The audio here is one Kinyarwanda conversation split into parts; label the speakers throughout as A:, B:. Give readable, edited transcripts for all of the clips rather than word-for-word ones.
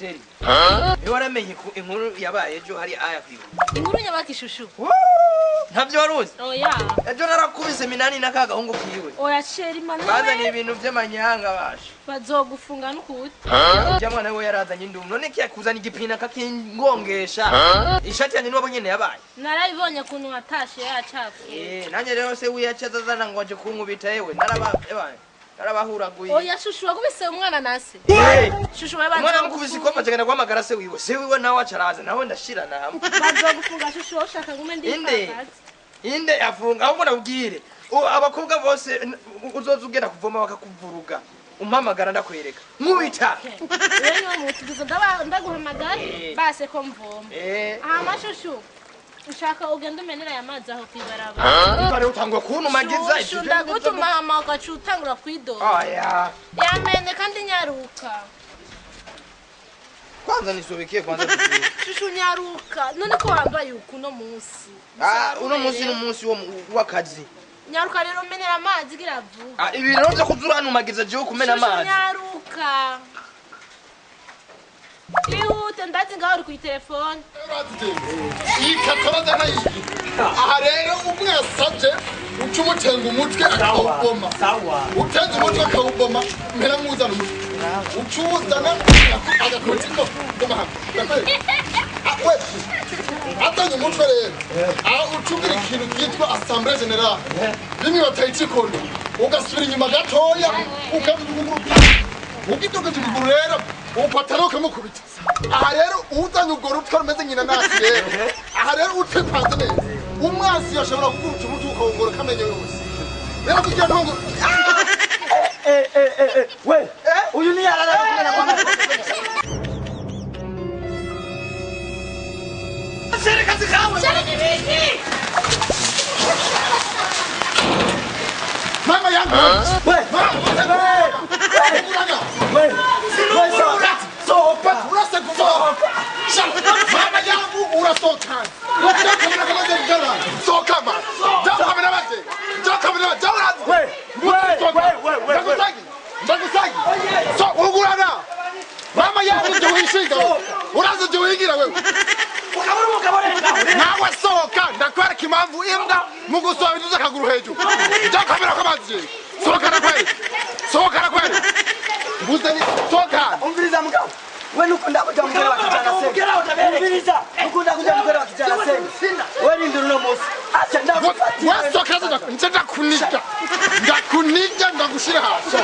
A: sheri niwe waramenye inkuru yabaye ejo hari aya kwiwe
B: inkuru nyabakishushu
A: ntabyo waruzi
B: oya
A: ejo narakubise minani nakagahungu kiwe
B: oya sheri mana
A: bazanye ibintu by'amanyanga basha
B: bazogufunga n'ukuti
A: jamwana we yarazanye indum none kiyakuzana igipina kakingongesha ishati yanjye niwe nyene yabaye
B: narabibonye kuntu watashe yacafuye
A: nanye rero se wiyacazazana ngo aje kunkubita yewe narabahuraguye
B: oya shushu wagubise umwana nase shushu
A: umwana mukubise ikopa cyagenda guhamagara se wiwe nawe acaraza nawe ndashira namwe
B: bazogufunga shushu ushaka ngume ndi
A: inde yafunga ahubwo nabwire abakobwa bose uzoza ugenda kuvoma bakakuvuruga umpamagara ndakwereka nkubita
B: rero niwe mutugize ndaguhamagara base ko mvoma aha mashushu ushaka ugenda umenera ya mazi aho kwibaraba
A: bare utangwa kuntu magiza
B: ibyo ndagutuma hama ukacutangura kwidoha
A: oya
B: yamene kandi nyaruka
A: kwanza nisobekiye kwanza
B: shushu nyaruka none ko wambaye uno munsi
A: uno munsi n'umunsi w'akazi
B: nyaruka rero menera amazi giravuga
A: ibi rero byo kuzurana umagiza je kumena amazi
B: nyaruka ihute ndazi ngaho uri ku telefone
C: ikatoza nayi aha rero umwe asabye ucumutenga umutwe akawuboma utenze umutwe akawuboma mpera muzana umutwe ucuzana agakotiko goma we atanye umutwe rero ucubira ikintu cyitwa assemblée générale bimwe batayicikono ugasubira inyuma gatoya ukavuga ugitoka cy'uguru rero upataro kamukubita aha rero uzanye ubwo rupfu rumeze nyina nasi rero aha rero utepanze neza umwasi yashobora kuguruca umutwe ukawungora kamenye yose rero kugira ngo
A: we uyu ni yarara kumena kwa Sereka zikawe
C: mama yangu we mama yangu urasoka urakamera kama zerigara soka ma jakamera bate jakamera jawrazi ndagusagi so ugurana mama yangu jowishiga urazi jowigira wewe nawe soka ndakwereka impamvu imbwa mugusoba biduza akaguru hejuru jakamera kamazi soka na kweli mbuzani soka
D: umviriza mugabo we nukunda kuja mugero wa kijana se umviriza nukunda kuja mugero wa kijana se we ninduru no musi acha ndakufatia
C: we soka zaza nchenda kunija ndagushira hasi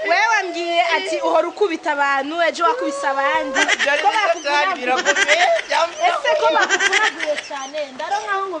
B: wewe mbwiye ati uhora ukubita abantu ejo wakubise abandi ko bakuvunaguye ese ko bakuvunaguye cyane ndaronka aho ngo